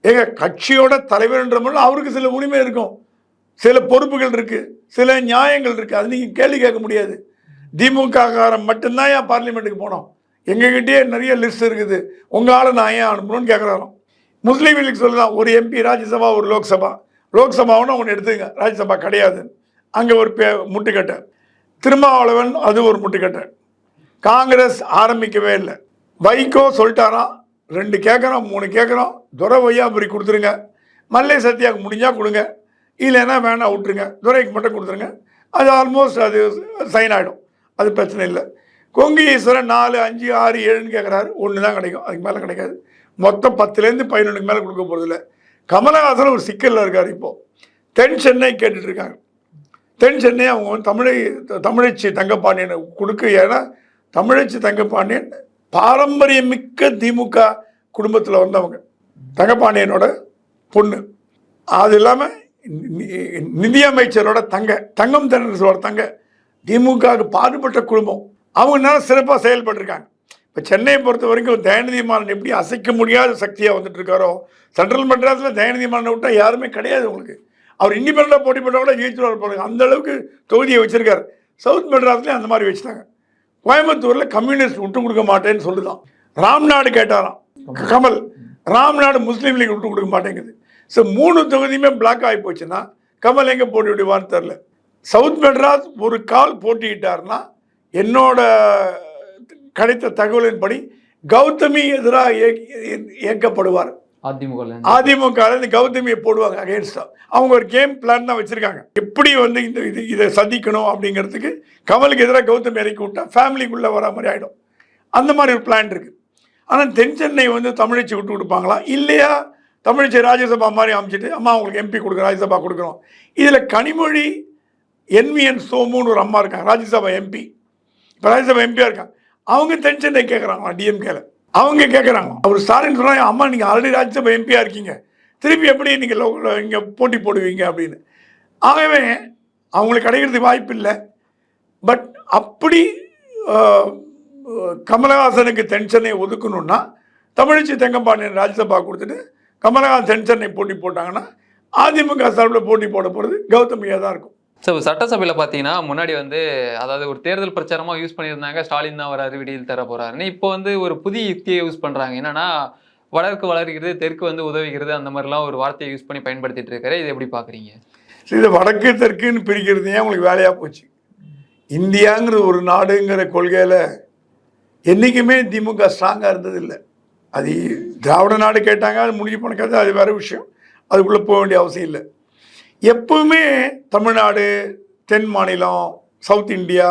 ஏங்க கட்சியோட தலைவர்ன்ற முறையில் அவருக்கு சில உரிமை இருக்கும், சில பொறுப்புகள் இருக்குது, சில நியாயங்கள் இருக்குது. அது நீங்கள் கேள்வி கேட்க முடியாது. திமுக காரன் மட்டும்தான் ஏன் பார்லிமெண்ட்டுக்கு போனோம், எங்ககிட்டயே நிறைய லிஸ்ட் இருக்குது, உங்கள் ஆளை நான் ஏன் அனுப்பணும்னு கேட்குறாராம். முஸ்லீம் லீக் சொல்லலாம், ஒரு எம்பி ராஜ்யசபா ஒரு லோக்சபா, லோக்சபாவுன்னு ஒன்று எடுத்துங்க, ராஜ்யசபா கிடையாது, அங்கே ஒரு முட்டுக்கட்டை. திருமாவளவன் அது ஒரு முட்டுக்கட்டை. காங்கிரஸ் ஆரம்பிக்கவே இல்லை. வைகோ சொல்லிட்டாராம், 2 கேட்குறோம் 3 கேட்குறோம், துரை வையாபுரி கொடுத்துருங்க, மல்லை சத்யாவுக்கு முடிஞ்சால் கொடுங்க, இல்லைன்னா வேணாம் விட்டுருங்க, துரைக்கு மட்டும் கொடுத்துருங்க. அது ஆல்மோஸ்ட் அது சைன் ஆகிடும், அது பிரச்சனை இல்லை. கொங்கு ஈஸ்வரன் 4, 5, 6, 7ன்னு கேட்குறாரு, 1 தான் கிடைக்கும், அதுக்கு மேலே கிடைக்காது. மொத்தம் 10லேருந்து 11க்கு மேலே கொடுக்க போகிறதில்ல. கமலஹாசன் ஒரு சிக்கலில் இருக்கார். இப்போது தென் சென்னை கேட்டுட்ருக்காங்க. தென் சென்னை அவங்க வந்து தமிழச்சி தங்கப்பாண்டியனை கொடுக்க, ஏன்னா தமிழச்சி தங்கப்பாண்டியன் பாரம்பரியமிக்க திமுக குடும்பத்தில் வந்தவங்க, தங்கப்பாண்டியனோட பொண்ணு. அது இல்லாமல் நிதியமைச்சரோட தங்கம் தென்னரசோட தங்க, திமுகவுக்கு பாடுபட்ட குடும்பம். அவங்க சிறப்பாக செயல்பட்டுருக்காங்க. இப்போ சென்னையை பொறுத்த வரைக்கும் தயாநிதி மாறன் எப்படி அசைக்க முடியாத சக்தியாக வந்துட்டு இருக்காரோ, சென்ட்ரல் மெட்ராஸில் தயாநிதி மாறனை விட்டால் யாருமே கிடையாது உங்களுக்கு. அவர் இண்டிபெண்டாக போட்டி போட்டால் கூட ஜெயிச்சுருவார் போடுங்க, அந்த அளவுக்கு தொகுதியை வச்சுருக்காரு. சவுத் மெட்ராஸ்லேயும் அந்த மாதிரி வச்சுட்டாங்க. கோயம்புத்தூரில் கம்யூனிஸ்ட் விட்டு கொடுக்க மாட்டேன்னு சொல்லுதான். ராம்நாடு கேட்டாராம் கமல், ராம்நாடு முஸ்லீம் லீக் விட்டு கொடுக்க மாட்டேங்குது. ஸோ 3 தொகுதியுமே பிளாக் ஆகி போச்சுன்னா கமல் எங்கே போட்டி விடுவான்னு தெரில. சவுத் மெட்ராஸ் ஒரு கால் போட்டிக்கிட்டாருன்னா என்னோட கிடைத்த தகவலின்படி கௌதமி எதிராக இயக்கப்படுவார். அதிமுக கௌதமியை போடுவாங்க அகேன்ஸ்டா. அவங்க ஒரு கேம் பிளான் தான் வச்சிருக்காங்க, எப்படி வந்து இதை சந்திக்கணும் அப்படிங்கிறதுக்கு. கமலுக்கு எதிராக கௌதமி இறக்கி விட்டா ஃபேமிலிக்குள்ளே வர மாதிரி ஆகிடும், அந்த மாதிரி ஒரு பிளான் இருக்குது. ஆனால் தென் சென்னை வந்து தமிழச்சி விட்டு கொடுப்பாங்களா, இல்லையா தமிழச்சி ராஜ்யசபா மாதிரி அமைச்சிட்டு அம்மா உங்களுக்கு எம்பி கொடுக்குறோம், ராஜ்யசபா கொடுக்குறோம். இதில் கனிமொழி என்விஎன் சோமுன்னு ஒரு அம்மா இருக்காங்க, ராஜ்யசபா எம்பி, இப்போ ராஜ்யசபா எம்பியாக இருக்காங்க. அவங்க தென் சென்னை கேட்குறாங்களா டிஎம்கேல, அவங்க கேட்குறாங்க. அவர் ஸ்டாலின் சொல்கிறாங்க, அம்மா நீங்கள் ஆல்ரெடி ராஜ்யசபா எம்பியாக இருக்கீங்க, திருப்பி எப்படி நீங்கள் இங்கே போட்டி போடுவீங்க அப்படின்னு. ஆகவே அவங்களுக்கு கிடைக்கிறதுக்கு வாய்ப்பு இல்லை. பட் அப்படி கமலஹாசனுக்கு தென் சென்னை ஒதுக்கணுன்னா தமிழச்சி தங்கப்பாண்டியன் ராஜ்யசபா கொடுத்துட்டு கமலஹாசன் தென் சென்னை போட்டி போட்டாங்கன்னா அதிமுக சார்பில் போட்டி போட போகிறது கௌதமியாக தான் இருக்கும். ஸோ சட்டசபையில் பார்த்தீங்கன்னா முன்னாடி வந்து அதாவது ஒரு தேர்தல் பிரச்சாரமாக யூஸ் பண்ணியிருந்தாங்க, ஸ்டாலின் தான் வராரு விடியல் தர போகிறாருன்னு. இப்போ வந்து ஒரு புதிய யுக்தியை யூஸ் பண்ணுறாங்க. என்னன்னா வடக்கு வளர்கிறது தெற்கு வந்து உதவுகிறது, அந்த மாதிரிலாம் ஒரு வார்த்தையை யூஸ் பண்ணி பயன்படுத்திட்டு இருக்காரு. இதை எப்படி பார்க்குறீங்க? இதை வடக்கு தெற்குன்னு பிரிக்கிறது ஏன் உங்களுக்கு வேலையாக போச்சு? இந்தியாங்கிற ஒரு நாடுங்கிற கொள்கையில் என்றைக்குமே திமுக ஸ்ட்ராங்காக இருந்ததில்லை. அது திராவிட நாடு கேட்டாங்க, அது முடிஞ்சு போனக்காது, அது வேறு விஷயம், அதுக்குள்ளே போக வேண்டிய அவசியம் இல்லை. எப்பவுமே தமிழ்நாடு, தென் மாநிலம், சவுத் இந்தியா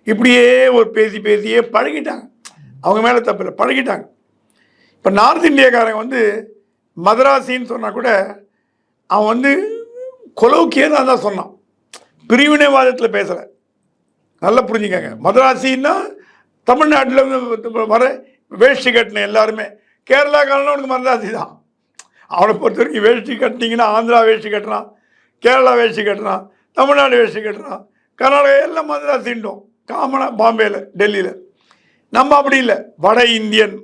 இப்படியே ஒரு பேசியே பழகிட்டாங்க. அவங்க மேலே தப்பில்லை, பழகிட்டாங்க. இப்போ நார்த் இந்தியாக்காரங்க வந்து மதராசின்னு சொன்னால் கூட அவன் வந்து கொலோக்கியன்னு தான் சொன்னான், பிரிவினைவாதத்தில் பேசலை. நல்லா புரிஞ்சுக்கங்க. மதராசின்னா தமிழ்நாட்டில் வர வேஷ்டி கட்டின எல்லாருமே, கேரளாக்காரனும் அவனுக்கு மதராசி தான். அவனை பொறுத்த வரைக்கும் வேஷ்டி கட்டினீங்கன்னா ஆந்திரா வேஷ்டி கட்டுறான், கேரளா வேஷ்டி கட்டுறான், தமிழ்நாடு வேஷ்டி கட்டுறான், கர்நாடகா எல்லாம் மதராசின்ட்டோம் காமனாக, பாம்பேயில் டெல்லியில். நம்ம அப்படி இல்லை, வட இந்தியன்.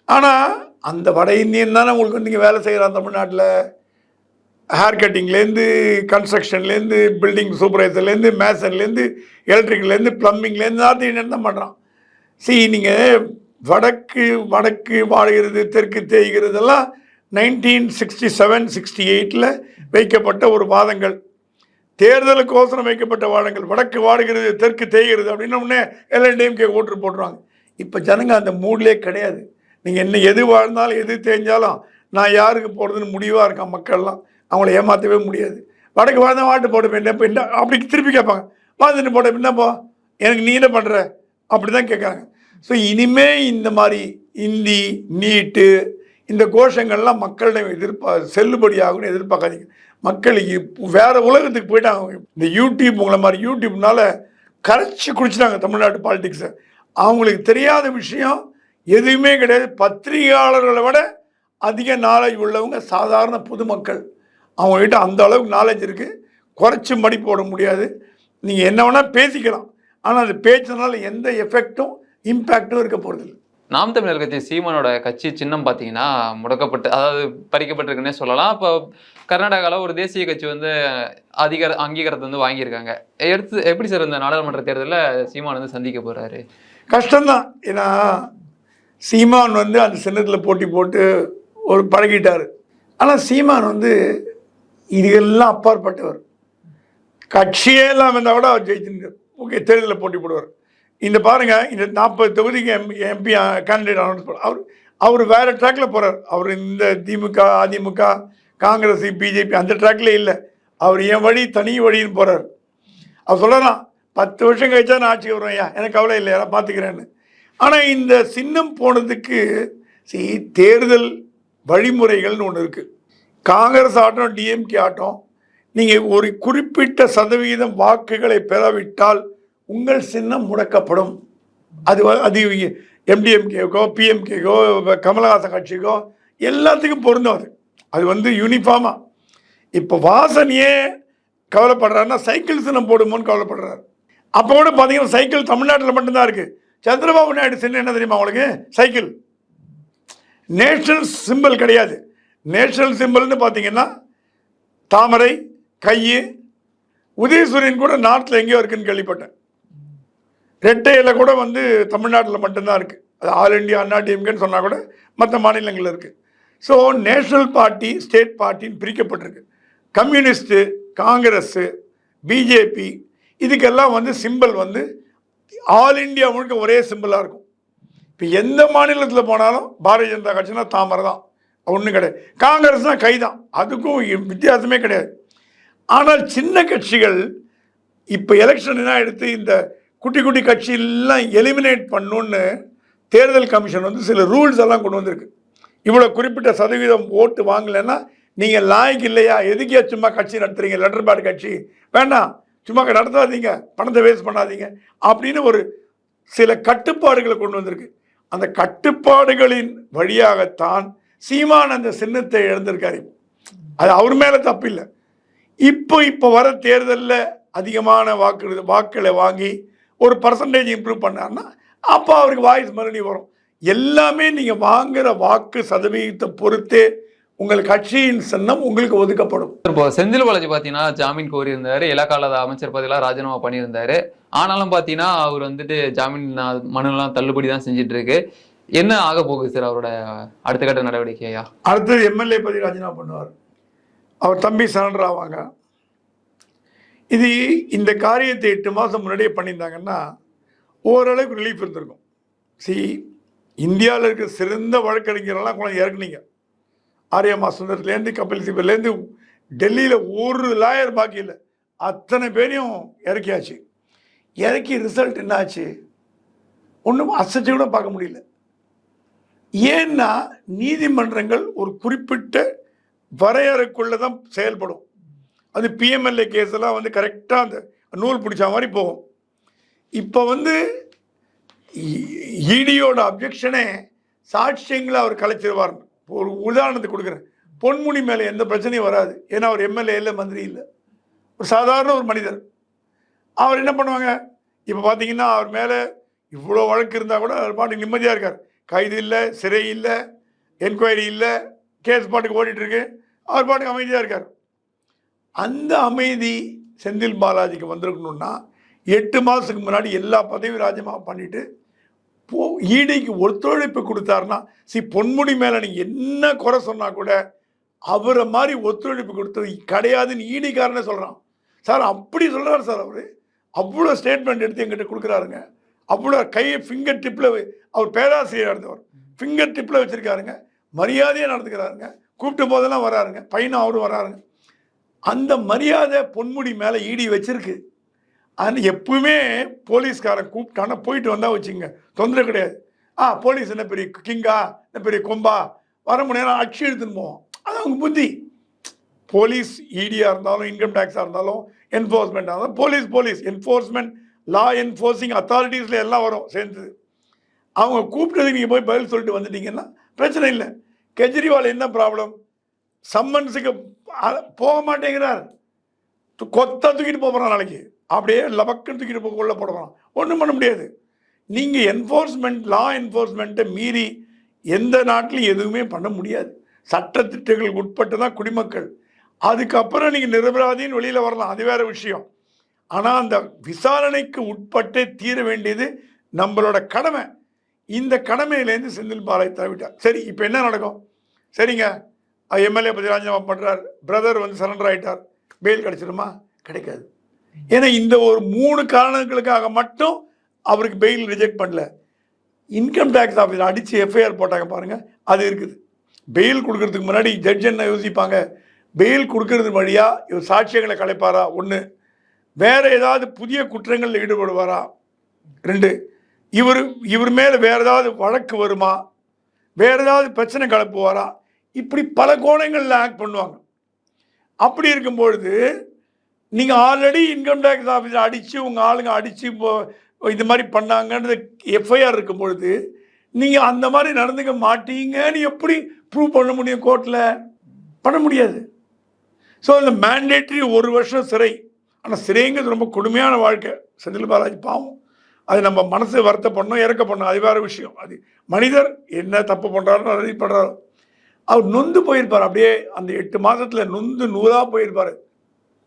ஆனால் அந்த வட இந்தியன் தானே உங்களுக்கு வந்து இங்கே வேலை செய்கிறான் தமிழ்நாட்டில். ஹேர் கட்டிங்லேருந்து, கன்ஸ்ட்ரக்ஷன்லேருந்து, பில்டிங் சூப்பர்வைசர்லேருந்து, மேசன்லேருந்து, எலக்ட்ரிக்கல்லேருந்து, ப்ளம்பிங்லேருந்து நார்த் இந்தியன் தான் பண்ணுறான். நீங்கள் வடக்கு வாழ்கிறது தெற்கு தேய்கிறதெல்லாம் 1967-68 வைக்கப்பட்ட ஒரு வாதங்கள், தேர்தலுக்கோசரம் வைக்கப்பட்ட வாதங்கள். வடக்கு வாடுகிறது தெற்கு தேய்கிறது அப்படின்னா உடனே LNDMK ஓட்டு போட்டுருவாங்க. இப்போ ஜனங்க அந்த மூட்லேயே கிடையாது. நீங்கள் என்ன எது வாழ்ந்தாலும் எது தேஞ்சாலும் நான் யாருக்கு போகிறதுன்னு முடிவாக இருக்கான் மக்கள்லாம். அவங்கள ஏமாற்றவே முடியாது. வடக்கு வாழ்ந்தால் வாட்டு போட வேண்டாம் என்ன அப்படி திருப்பி கேட்பாங்க, வாழ்ந்துட்டு போட என்னப்போ எனக்கு நீ என்ன பண்ணுற அப்படி தான் கேட்குறாங்க. ஸோ இனிமேல் இந்த மாதிரி இந்தி நீட்டு இந்த கோஷங்கள்லாம் மக்களிடம் செல்லுபடியாகும்னு எதிர்பார்க்காதீங்க. மக்கள் வேறு உலகத்துக்கு போயிட்டாங்க. இந்த யூடியூப் உங்களை மாதிரி யூடியூப்னால கரைச்சி குடிச்சிட்டாங்க தமிழ்நாட்டு பாலிடிக்ஸை. அவங்களுக்கு தெரியாத விஷயம் எதுவுமே கிடையாது. பத்திரிகையாளர்களை விட அதிக நாலேஜ் உள்ளவங்க சாதாரண பொதுமக்கள். அவங்ககிட்ட அந்த அளவுக்கு நாலேஜ் இருக்குது, குறைச்சி மடி போட முடியாது. நீங்கள் என்ன வேணால் பேசிக்கலாம், ஆனால் அது பேச்சினால எந்த எஃபெக்டும் இம்பேக்டும் இருக்க போகிறதில்லை. நாம் தமிழர் கட்சி சீமானோட கட்சி சின்னம் பார்த்தீங்கன்னா முடக்கப்பட்டு, அதாவது பறிக்கப்பட்டிருக்குன்னே சொல்லலாம். இப்போ கர்நாடகாவில் ஒரு தேசிய கட்சி வந்து அங்கீகாரத்தை வந்து வாங்கியிருக்காங்க. எடுத்து எப்படி சார் இந்த நாடாளுமன்ற தேர்தலில் சீமான் வந்து சந்திக்க போறாரு? கஷ்டம்தான். ஏன்னா சீமான் வந்து அந்த சின்னத்தில் போட்டி போட்டு ஒரு பழகிட்டார். ஆனால் சீமான் வந்து இதுக்கெல்லாம் அப்பாற்பட்டவர். கட்சியே இல்லாமல் இருந்தால் கூட அவர் ஜெயிச்சுருக்கார். ஓகே, தேர்தலில் போட்டி போடுவார். இந்த பாருங்க, இந்த 40 தொகுதிக்கு எம்பி கேண்டிடேட் அனௌன்ஸ் பண்ண அவர் வேற ட்ராக்ல போறார். அவர் இந்த திமுக, அதிமுக, காங்கிரஸ், பிஜேபி அந்த ட்ராக்ல இல்லை. அவர் என் வழி தனி வழின்னு போறார். அவர் சொல்லலாம் 10 வருஷம் கழிச்சா நான் ஆட்சிக்கு வருவேன், ஐயா எனக்கு கவலை இல்லை, யாரும் பார்த்துக்கிறேன்னு. ஆனால் இந்த சின்னம் போனதுக்கு தேர்தல் வழிமுறைகள்னு ஒன்று இருக்கு. காங்கிரஸ் ஆட்டம், டிஎம்கே ஆட்டம், நீங்கள் ஒரு குறிப்பிட்ட சதவீதம் வாக்குகளை பெறவிட்டால் உங்கள் சின்னம் முடக்கப்படும். அது எம்டிஎம்கேக்கோ, பிஎம்கேக்கோ, கமலஹாசன் கட்சிக்கோ எல்லாத்துக்கும் பொருந்தும். அது வந்து யூனிஃபார்மாக. இப்போ வாசனையே கவலைப்படுறாருன்னா சைக்கிள் சின்னம் போடுமோன்னு கவலைப்படுறாரு. அப்போ கூட பார்த்தீங்கன்னா சைக்கிள் தமிழ்நாட்டில் மட்டும்தான் இருக்குது. சந்திரபாபு நாயுடு சின்னம் என்ன தெரியுமா உங்களுக்கு? சைக்கிள். நேஷனல் சிம்பிள் கிடையாது. நேஷனல் சிம்பிள்னு பார்த்தீங்கன்னா தாமரை, கை, உதயசூரியன் கூட நார்த்தில் எங்கேயோ இருக்குன்னு கேள்விப்பட்டேன். ரெட்டையில் கூட வந்து தமிழ்நாட்டில் மட்டும்தான் இருக்குது. அது ஆல் இண்டியா அண்ணா டிஎம்கேன்னு சொன்னால் கூட மற்ற மாநிலங்களில் இருக்குது. ஸோ நேஷனல் பார்ட்டி, ஸ்டேட் பார்ட்டின்னு பிரிக்கப்பட்டிருக்கு. கம்யூனிஸ்ட்டு, காங்கிரஸ்ஸு, பிஜேபி இதுக்கெல்லாம் வந்து சிம்பிள் வந்து ஆல் இண்டியா முழுக்க ஒரே சிம்பிளாக இருக்கும். இப்போ எந்த மாநிலத்தில் போனாலும் பாரதிய ஜனதா கட்சினா தாமரை தான், ஒன்றும் கிடையாது. காங்கிரஸ்னால் கை தான், அதுக்கும் வித்தியாசமே கிடையாது. ஆனால் சின்ன கட்சிகள் இப்போ எலெக்ஷன் என்ன எடுத்து இந்த குட்டி குட்டி கட்சியெல்லாம் எலிமினேட் பண்ணணுன்னு தேர்தல் கமிஷன் வந்து சில ரூல்ஸ் எல்லாம் கொண்டு வந்திருக்கு. இவ்வளோ குறிப்பிட்ட சதவீதம் ஓட்டு வாங்கலைன்னா நீங்கள் லாய்க்கு இல்லையா, எதுக்கே சும்மா கட்சி நடத்துறீங்க, லெட்டர் பேட் கட்சி வேண்டாம், சும்மா நடத்தாதீங்க, பணத்தை வேஸ்ட் பண்ணாதீங்க அப்படின்னு ஒரு சில கட்டுப்பாடுகளை கொண்டு வந்திருக்கு. அந்த கட்டுப்பாடுகளின் வழியாகத்தான் சீமான் அந்த சின்னத்தை இழந்திருக்காரு. அது அவர் மேலே தப்பு இல்லை. இப்போ வர தேர்தலில் அதிகமான வாக்குகளை வாங்கி ஒரு பர்சன்டேஜ் இம்ப்ரூவ் பண்ணார்னா அப்போ அவருக்கு வாய்ஸ் மறுபடியும் வரும். எல்லாமே நீங்கள் வாங்குகிற வாக்கு சதவீதத்தை பொறுத்தே உங்கள் கட்சியின் சின்னம் உங்களுக்கு ஒதுக்கப்படும். இப்போ செந்தில் பாலாஜி பார்த்தீங்கன்னா ஜாமீன் கோரியிருந்தாரு, இலாக்கால அமைச்சர் பதவியெல்லாம் ராஜினாமா பண்ணியிருந்தாரு. ஆனாலும் பார்த்தீங்கன்னா அவர் வந்துட்டு ஜாமீன் மனுலாம் தள்ளுபடி தான் செஞ்சுட்டு இருக்கு. என்ன ஆக போகுது சார் அவரோட அடுத்த கட்ட நடவடிக்கையா? அடுத்தது எம்எல்ஏ பதவி ராஜினாமா பண்ணுவார். அவர் தம்பி சரண்டர் ஆவாங்க. இந்த காரியத்தை 8 மாதம் முன்னாடியே பண்ணியிருந்தாங்கன்னா ஓரளவுக்கு ரிலீஃப் இருந்திருக்கும். இந்தியாவில் இருக்கிற சிறந்த வழக்கறிஞரெல்லாம் கொண்டு இறக்குனீங்க. ஆரியமா சுந்தரத்துலேருந்து கபில் சிபல்லேருந்து டெல்லியில் ஒரு லாயர் பாக்கி இல்லை, அத்தனை பேரையும் இறக்கியாச்சு. இறக்கி ரிசல்ட் என்ன ஆச்சு? ஒன்றும் அசைச்சு கூட பார்க்க முடியல. ஏன்னா நீதிமன்றங்கள் ஒரு குறிப்பிட்ட வரையறைக்குள்ளே தான் செயல்படும். அது பிஎம்எல்ஏ கேஸ் எல்லாம் வந்து கரெக்டாக அந்த நூல் பிடிச்ச மாதிரி போகும். இப்போ வந்து இடியோட அப்ஜெக்ஷனே சாட்சியங்களை அவர் கலைச்சிருவார். ஒரு உதாரணத்துக்கு கொடுக்குறேன். பொன்முடி மேலே எந்த பிரச்சனையும் வராது. ஏன்னா அவர் எம்எல்ஏ இல்லை, மந்திரி இல்லை, ஒரு சாதாரண ஒரு மனிதர். அவர் என்ன பண்ணுவாங்க? இப்போ பார்த்தீங்கன்னா அவர் மேலே இவ்வளோ வழக்கு இருந்தால் கூட அவர் பாட்டுக்கு நிம்மதியாக இருக்கார். கைது இல்லை, சிறை இல்லை, என்கொயரி இல்லை, கேஸ் பாட்டுக்கு ஓடிட்டுருக்கு, அவர் பாட்டுக்கு அமைதியாக இருக்கார். அந்த அமைதி செந்தில் பாலாஜிக்கு வந்திருக்கணும்னா 8 மாதத்துக்கு முன்னாடி எல்லா பதவி ராஜினாமா பண்ணிவிட்டு ஈடிக்கு ஒத்துழைப்பு கொடுத்தாருன்னா, பொன்முடி மேலே நீங்கள் என்ன குறை சொன்னால் கூட அவரை மாதிரி ஒத்துழைப்பு கொடுத்தது கிடையாதுன்னு ஈடிக்காரனே சொல்கிறான். சார் அப்படி சொல்கிறாரு சார். அவர் அவ்வளோ ஸ்டேட்மெண்ட் எடுத்து எங்கிட்ட கொடுக்குறாருங்க. அவ்வளோ கையை ஃபிங்கர் டிப்பில், அவர் பேராசிரியர் இருந்தவர், ஃபிங்கர் டிப்பில் வச்சுருக்காருங்க. மரியாதையாக நடந்துக்கிறாருங்க. கூப்பிட்ட போதெல்லாம் வராருங்க. பையனும் அவரும் வராருங்க. அந்த மரியாதை பொன்முடி மேலே ஈடி வச்சிருக்கு. ஆனால் எப்பவுமே போலீஸ்காரன் கூப்பிட்டானா போயிட்டு வந்தால் வச்சுங்க, தொந்தரவு கிடையாது. போலீஸ் என்ன பெரிய கிங்கா, என்ன பெரிய கொம்பா, வர முடியாது, அச்சு எடுத்துன்னு போவோம். அது அவங்க புத்தி. போலீஸ் இடியாக இருந்தாலும், இன்கம் டேக்ஸாக இருந்தாலும், என்ஃபோர்ஸ்மெண்ட்டாக இருந்தாலும், போலீஸ் என்ஃபோர்ஸ்மெண்ட், லா என்ஃபோர்ஸிங் அத்தாரிட்டிஸில் எல்லாம் வரும் சேர்ந்தது. அவங்க கூப்பிட்டதுக்கு நீங்கள் போய் பதில் சொல்லிட்டு வந்துட்டீங்கன்னா பிரச்சனை இல்லை. கெஜ்ரிவால் என்ன ப்ராப்ளம்? சம்மன்ஸுக்கு போக மாட்டேங்கிறார். கொத்தா தூக்கிட்டு போகிறான் நாளைக்கு, அப்படியே லபக்குன்னு தூக்கிட்டு போக உள்ள போடுறான். ஒன்றும் பண்ண முடியாது. நீங்கள் லா என்ஃபோர்ஸ்மெண்ட்டை மீறி எந்த நாட்டிலும் எதுவுமே பண்ண முடியாது. சட்டத்திட்டங்களுக்கு உட்பட்டு தான் குடிமக்கள். அதுக்கப்புறம் நீங்கள் நிரபராதின்னு வெளியில் வரலாம், அது வேற விஷயம். ஆனால் அந்த விசாரணைக்கு உட்பட்டே தீர வேண்டியது நம்மளோட கடமை. இந்த கடமையிலேருந்து செந்தில் பாலாஜி தவிட்டார். சரி, இப்போ என்ன நடக்கும்? சரிங்க, எம்எல்ஏ பற்றி ராஜினாமா பண்ணுறார், பிரதர் வந்து சரண்டர் ஆகிட்டார், பெயில் கிடைச்சிருமா? கிடைக்காது. ஏன்னா இந்த ஒரு 3 காரணங்களுக்காக மட்டும் அவருக்கு பெயில் ரிஜெக்ட் பண்ணல. இன்கம் டேக்ஸ் ஆஃபீஸ் அடித்து எஃப்ஐஆர் போட்டாங்க பாருங்கள், அது இருக்குது. பெயில் கொடுக்கறதுக்கு முன்னாடி ஜட்ஜ் என்ன யோசிப்பாங்க? பெயில் கொடுக்கறது வழியாக இவர் சாட்சியங்களை கலைப்பாரா? 1. வேற ஏதாவது புதிய குற்றங்களில் ஈடுபடுவாரா? 2. இவர் மேலே வேற ஏதாவது வழக்கு வருமா? வேற ஏதாவது பிரச்சனை கலப்புவாரா? இப்படி பல கோணங்களில் ஆக்ட் பண்ணுவாங்க. அப்படி இருக்கும்பொழுது நீங்கள் ஆல்ரெடி இன்கம் டேக்ஸ் ஆஃபீஸில் அடித்து உங்கள் ஆளுங்க அடித்து இது மாதிரி பண்ணாங்கன்றது எஃப்ஐஆர் இருக்கும் பொழுது நீங்கள் அந்த மாதிரி நடந்துக்க மாட்டீங்கன்னு எப்படி ப்ரூவ் பண்ண முடியும்? கோர்ட்டில் பண்ண முடியாது. ஸோ இந்த மேண்டேட்ரி 1 வருஷம் சிறை. ஆனால் சிறைங்கிறது ரொம்ப கொடுமையான வாழ்க்கை. செந்தில் பாலாஜி பாவம், அது நம்ம மனசு வருத்தப்படணும், இறக்க பண்ணணும், அது வேறு விஷயம். அது மனிதர் என்ன தப்பு பண்ணுறாரோ ரெடி பண்ணுறாரோ, அவர் நொந்து போயிருப்பார். அப்படியே அந்த 8 மாதத்தில் நொந்து நூறாக போயிருப்பார்.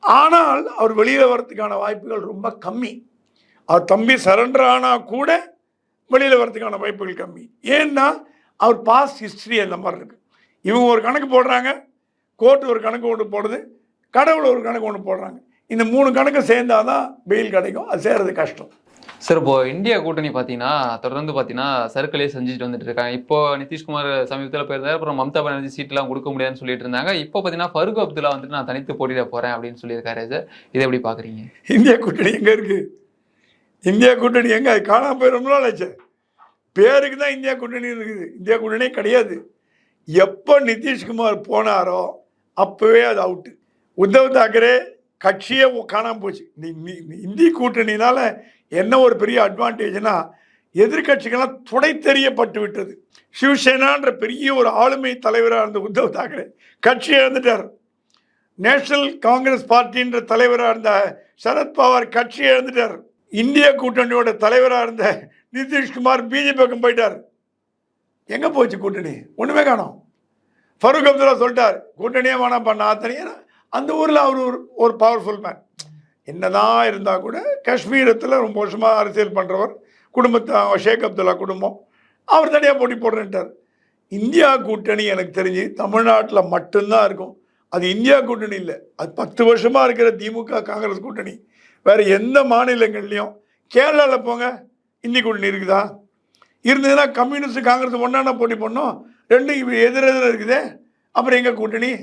ஆனால் அவர் வெளியில் வரத்துக்கான வாய்ப்புகள் ரொம்ப கம்மி. அவர் தம்பி சரண்டர் ஆனால் கூட வெளியில் வரத்துக்கான வாய்ப்புகள் கம்மி. ஏன்னா அவர் பாஸ்ட் ஹிஸ்ட்ரி அந்த மாதிரி இருக்குது. இவங்க ஒரு கணக்கு போடுறாங்க, கோர்ட் ஒரு கணக்கு ஒன்று போடுது, கடவுள் ஒரு கணக்கு ஒன்று போடுறாங்க. இந்த 3 கணக்கு சேர்ந்தாதான் பெயில் கிடைக்கும். அது சேர்றது கஷ்டம். சார், இப்போ இந்தியா கூட்டணி பார்த்தீங்கன்னா தொடர்ந்து பார்த்தீங்கன்னா சர்க்கிளே செஞ்சுட்டு வந்துட்டு இருக்காங்க. இப்போ நிதிஷ்குமார் சமீபத்தில் போயிருந்தாரு, அப்புறம் மம்தா பானர்ஜி சீட்லாம் கொடுக்க முடியாதுன்னு சொல்லிட்டு இருந்தாங்க. இப்போ பார்த்தீங்கன்னா ஃபருக் அப்துல்லா வந்துட்டு நான் தனித்து போட்டியிட போறேன் அப்படின்னு சொல்லியிருக்காரு. சார், இதை எப்படி பார்க்குறீங்க? இந்தியா கூட்டணி எங்கே இருக்கு? இந்தியா கூட்டணி எங்கே? அது காணாம போயிடும்லாம் ஆச்சு. பேருக்கு தான் இந்தியா கூட்டணி இருக்குது, இந்தியா கூட்டணியே கிடையாது. எப்போ நிதிஷ்குமார் போனாரோ அப்போவே அது அவுட்டு. உத்தவ் தாக்கரே கட்சியே காணாமல் போச்சு. இந்திய கூட்டணினால என்ன ஒரு பெரிய அட்வான்டேஜ்னா, எதிர்கட்சிகள்லாம் துடை தெரியப்பட்டு விட்டது. சிவசேனான்ற பெரிய ஒரு ஆளுமை தலைவராக இருந்த உத்தவ் தாக்கரே கட்சியை இழந்துட்டார். நேஷனல் காங்கிரஸ் பார்ட்டின்ற தலைவராக இருந்த சரத்பவார் கட்சியை இழந்துட்டார். இந்திய கூட்டணியோட தலைவராக இருந்த நிதிஷ்குமார் பிஜேபி பக்கம் போயிட்டார். எங்கே போச்சு கூட்டணி? ஒன்றுமே காணோம். ஃபருக் அப்துல்லா சொல்லிட்டார், கூட்டணியே வேணாம் பண்ண தனியாக. அந்த ஊரில் அவர் ஒரு பவர்ஃபுல் மேன். என்னதான் இருந்தால் கூட காஷ்மீரத்தில் ரொம்ப வருஷமாக அரசியல் பண்ணுறவர், குடும்பத்தை ஷேக் அப்துல்லா குடும்பம், அவர் தனியாக போட்டி போடுறேன்ட்டார். இந்தியா கூட்டணி எனக்கு தெரிஞ்சு தமிழ்நாட்டில் மட்டும்தான் இருக்கும். அது இந்தியா கூட்டணி இல்லை, அது 10 வருஷமாக இருக்கிற திமுக காங்கிரஸ் கூட்டணி. வேறு எந்த மாநிலங்கள்லையும், கேரளாவில் போங்க, இந்திய கூட்டணி இருக்குதா? இருந்ததுன்னா கம்யூனிஸ்ட் காங்கிரஸ் ஒன்றான போட்டி பண்ணோம், 2 எதிரெதிர இருக்குதே, அப்புறம் எங்கே கூட்டணி?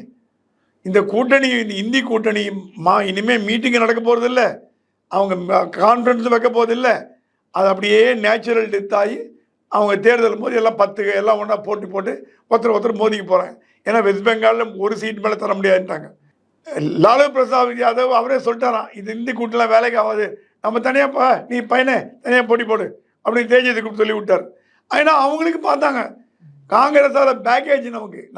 இந்த கூட்டணி, இந்த இந்தி கூட்டணி இனிமேல் மீட்டிங் நடக்க போகிறதில்ல, அவங்க கான்ஃபரன்ஸ் வைக்க போகிறதில்ல. அது அப்படியே நேச்சுரல் டெத் ஆகி அவங்க தேர்தல் போது எல்லாம் 10 எல்லாம் ஒன்றா போட்டு ஒருத்தர் மோதிக்க போகிறாங்க. ஏன்னா வெஸ்ட் பெங்காலில் ஒரு சீட் மேலே தர முடியாதுன்ட்டாங்க. லாலு பிரசாத் யாதவ் அவரே சொல்லிட்டாராம், இது இந்தி கூட்டணிலாம் வேலைக்கு ஆகாது, நம்ம தனியாக நீ பையனே தனியாக போட்டி போடு அப்படின்னு தேஜஸ்வி சொல்லி விட்டார். ஏன்னா அவங்களுக்கு பார்த்தாங்க காங்கிரஸால் பேக்கேஜ்,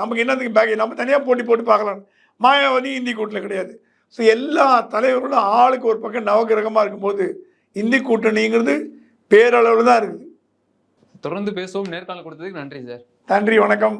நமக்கு என்னதுக்கு பேக்கேஜ், நம்ம தனியாக போட்டு பார்க்கலாம். மாயாவதி இந்தி கூட்டணியில் கிடையாது. ஸோ எல்லா தலைவர்களும் ஆளுக்கு ஒரு பக்கம் நவகிரகமாக இருக்கும்போது இந்தி கூட்டணிங்கிறது பேரளவில் தான் இருக்குது. தொடர்ந்து பேசுவோம். நேர்காணல் கொடுத்ததுக்கு நன்றி சார். நன்றி, வணக்கம்.